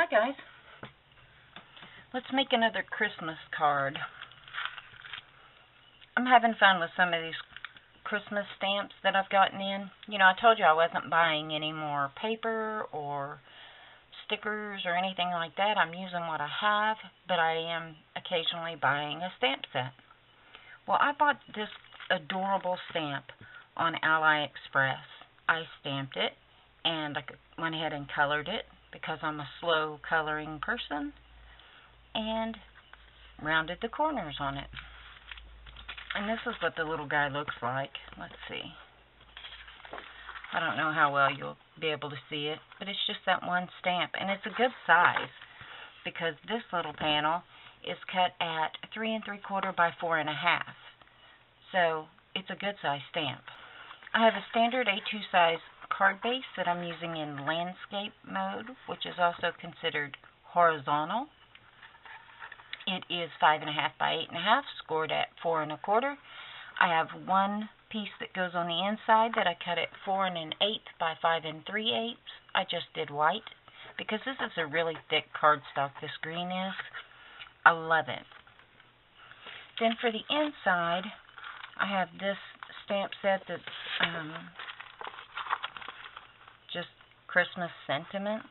Hi guys. Let's make another Christmas card. I'm having fun with some of these Christmas stamps that I've gotten in. You know, I told you I wasn't buying any more paper or stickers or anything like that. I'm using what I have, but I am occasionally buying a stamp set. Well, I bought this adorable stamp on AliExpress. I stamped it and I went ahead and colored it because I'm a slow coloring person, and rounded the corners on it. And this is what the little guy looks like. Let's see. I don't know how well you'll be able to see it, but it's just that one stamp, and it's a good size because this little panel is cut at 3 3/4 by 4 1/2. So it's a good size stamp. I have a standard A2 size card base that I'm using in landscape mode, which is also considered horizontal. It is 5 1/2 by 8 1/2, scored at 4 1/4. I have one piece that goes on the inside that I cut at 4 1/8 by 5 3/8. I just did white because this is a really thick cardstock, this green is. I love it. Then for the inside, I have this stamp set that's just Christmas sentiments.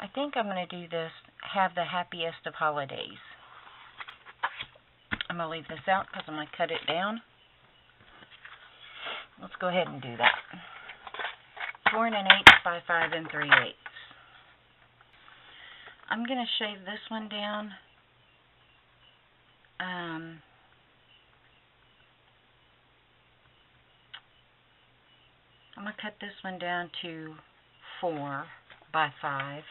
I think I'm going to do this, have the happiest of holidays. I'm going to leave this out because I'm going to cut it down. Let's go ahead and do that. 4 1/8 by 5 3/8. I'm going to shave this one down. I'm going to cut this one down to 4 by 5.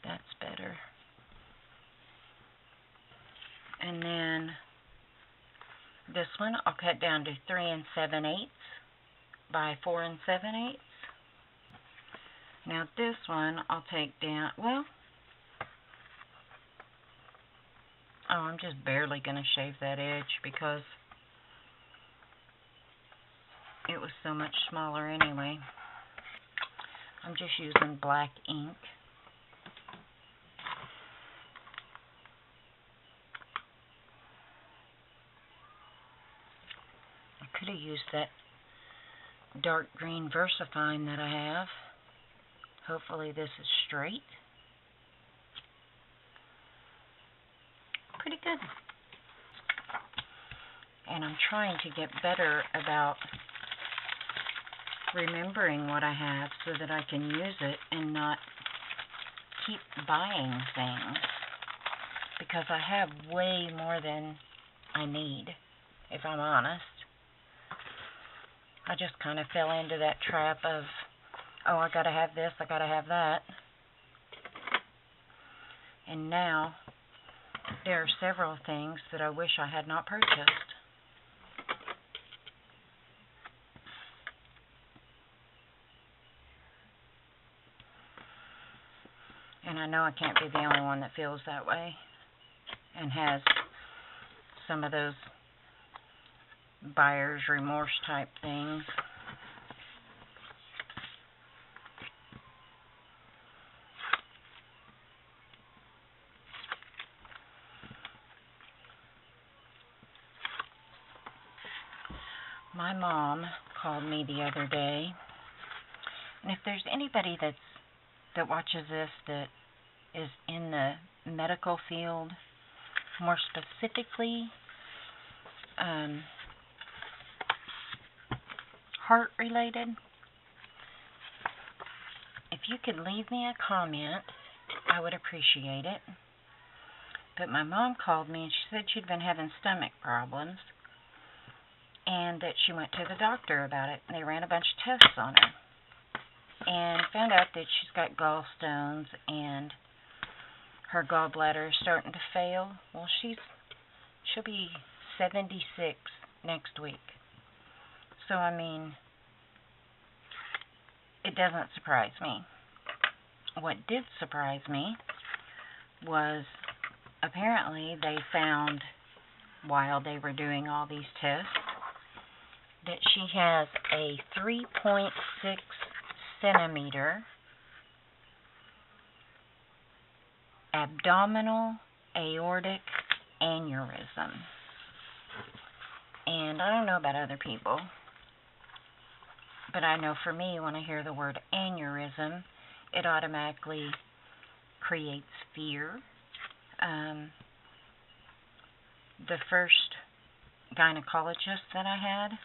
That's better. And then this one I'll cut down to 3 7/8 by 4 7/8. Now this one I'll take down, well, I'm just barely going to shave that edge because it was so much smaller anyway. I'm just using black ink. I could have used that dark green VersaFine that I have. Hopefully this is straight. Pretty good. And I'm trying to get better about remembering what I have so that I can use it and not keep buying things, because I have way more than I need, if I'm honest. I just kind of fell into that trap of, oh, I gotta have this, I gotta have that. And now there are several things that I wish I had not purchased. And I know I can't be the only one that feels that way and has some of those buyer's remorse type things. My mom called me the other day, and if there's anybody that watches this that is in the medical field, more specifically heart related, if you could leave me a comment, I would appreciate it. But my mom called me and she said she'd been having stomach problems and that she went to the doctor about it, and they ran a bunch of tests on her and found out that she's got gallstones and her gallbladder is starting to fail. Well, she'll be 76 next week. So, I mean, it doesn't surprise me. What did surprise me was apparently they found, while they were doing all these tests, that she has a 3.6 centimeter abdominal aortic aneurysm. And I don't know about other people, but I know for me, when I hear the word aneurysm, it automatically creates fear. The first gynecologist that I had,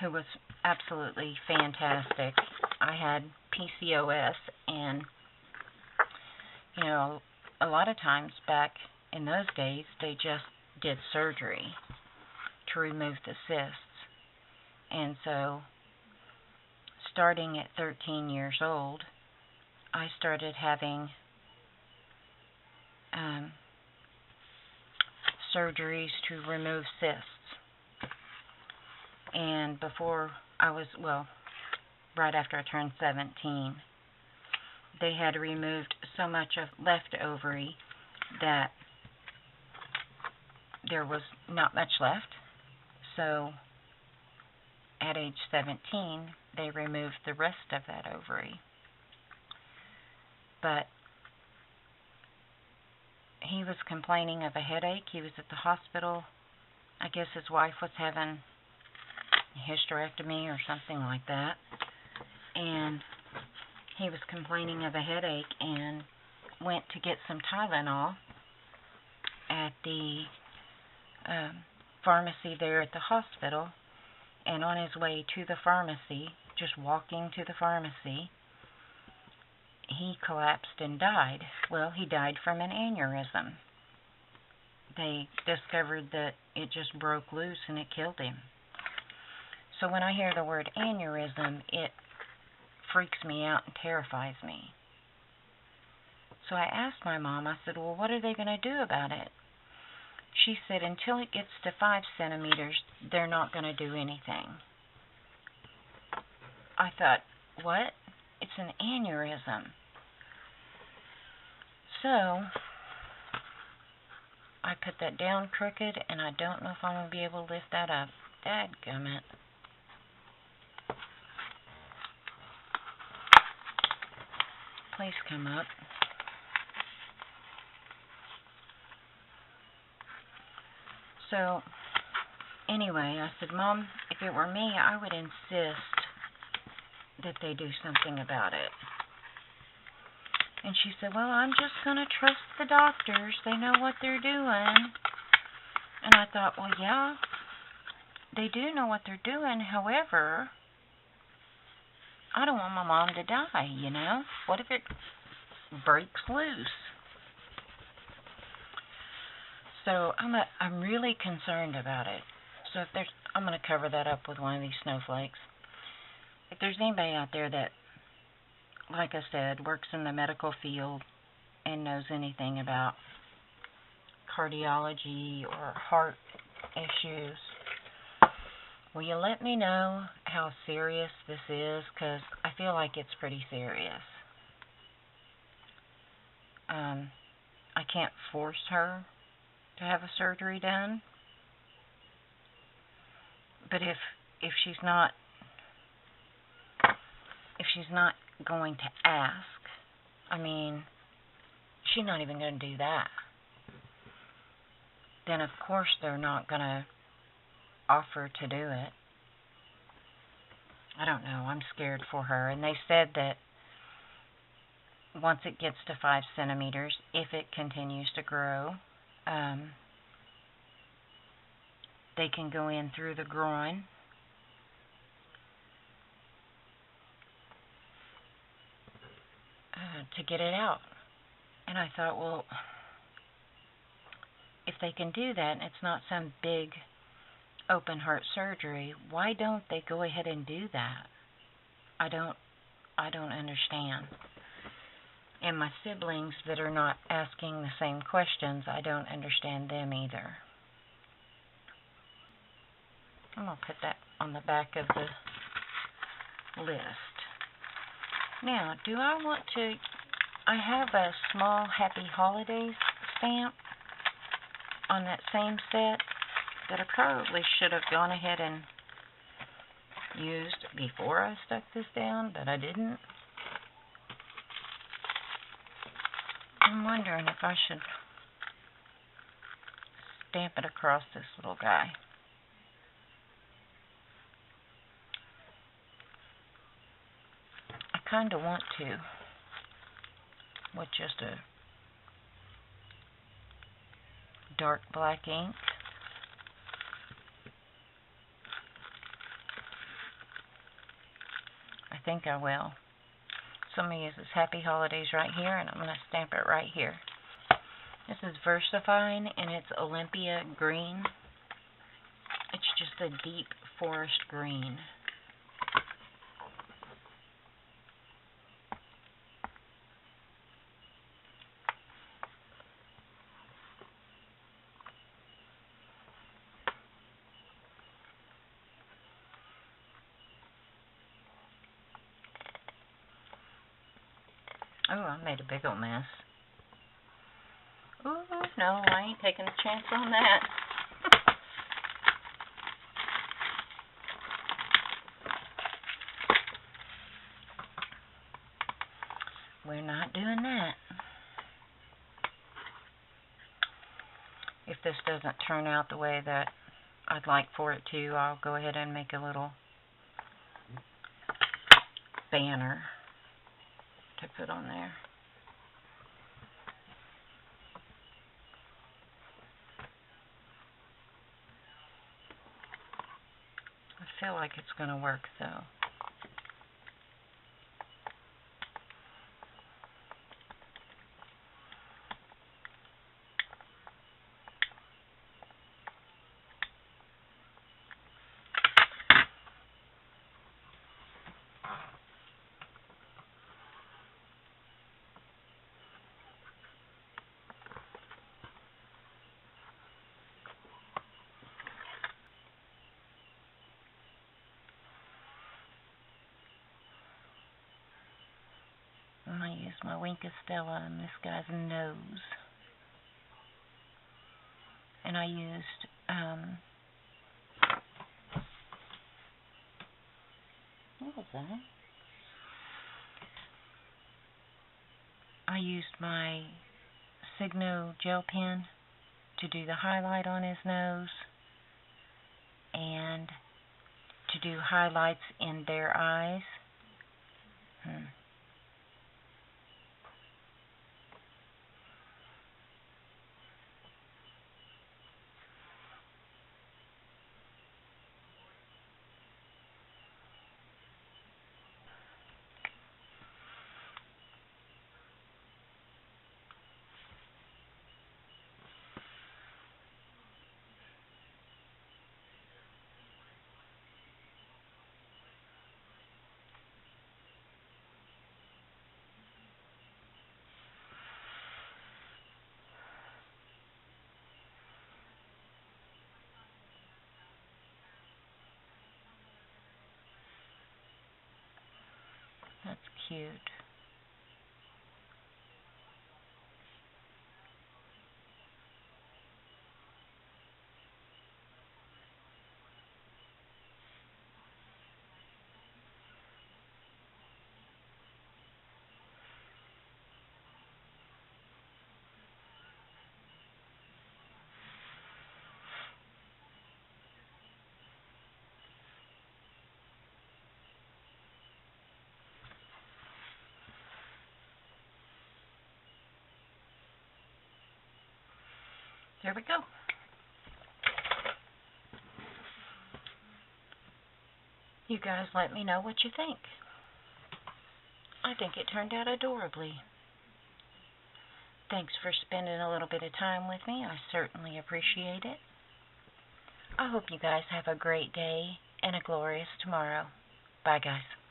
who was absolutely fantastic, I had PCOS, and, you know, a lot of times back in those days, they just did surgery to remove the cysts. And so, starting at 13 years old, I started having surgeries to remove cysts. And before I was, well, right after I turned 17, they had removed so much of left ovary that there was not much left. So at age 17, they removed the rest of that ovary. But he was complaining of a headache. He was at the hospital. I guess his wife was having a hysterectomy or something like that. And he was complaining of a headache and went to get some Tylenol at the pharmacy there at the hospital. And on his way to the pharmacy, just walking to the pharmacy, he collapsed and died. Well, he died from an aneurysm. They discovered that it just broke loose and it killed him. So when I hear the word aneurysm, it freaks me out and terrifies me. So I asked my mom, I said, well, what are they going to do about it? She said, until it gets to 5 centimeters, they're not going to do anything. I thought, what? It's an aneurysm. So, I put that down crooked, and I don't know if I'm going to be able to lift that up. Dadgummit. Please come up. So, anyway, I said, Mom, if it were me, I would insist that they do something about it. And she said, well, I'm just going to trust the doctors. They know what they're doing. And I thought, well, yeah, they do know what they're doing. However, I don't want my mom to die, you know? What if it breaks loose? So I'm really concerned about it. So I'm going to cover that up with one of these snowflakes. If there's anybody out there that, like I said, works in the medical field and knows anything about cardiology or heart issues, will you let me know how serious this is? Because I feel like it's pretty serious. I can't force her to have a surgery done. But if she's not going to ask, I mean, she's not even going to do that, then of course they're not going to offer to do it. I don't know. I'm scared for her. And they said that once it gets to 5 centimeters, if it continues to grow, they can go in through the groin to get it out. And I thought, well, if they can do that and it's not some big open heart surgery, why don't they go ahead and do that? I don't understand. And my siblings that are not asking the same questions, I don't understand them either. I'm going to put that on the back of the list. Now, do I want to... I have a small Happy Holidays stamp on that same set that I probably should have gone ahead and used before I stuck this down, but I didn't. I'm wondering if I should stamp it across this little guy. I kind of want to, with just a dark black ink. I think I will. So I'm going to use this Happy Holidays right here, and I'm going to stamp it right here. This is VersaFine, and it's Olympia Green. It's just a deep forest green. Oh, I made a big old mess. Ooh, no, I ain't taking a chance on that. We're not doing that. If this doesn't turn out the way that I'd like for it to, I'll go ahead and make a little banner to put on there. I feel like it's going to work though. I'm going to use my Wink of Stella on this guy's nose. And I used, what was that? I used my Signo gel pen to do the highlight on his nose and to do highlights in their eyes. That's cute. There we go. You guys let me know what you think. I think it turned out adorably. Thanks for spending a little bit of time with me. I certainly appreciate it. I hope you guys have a great day and a glorious tomorrow. Bye, guys.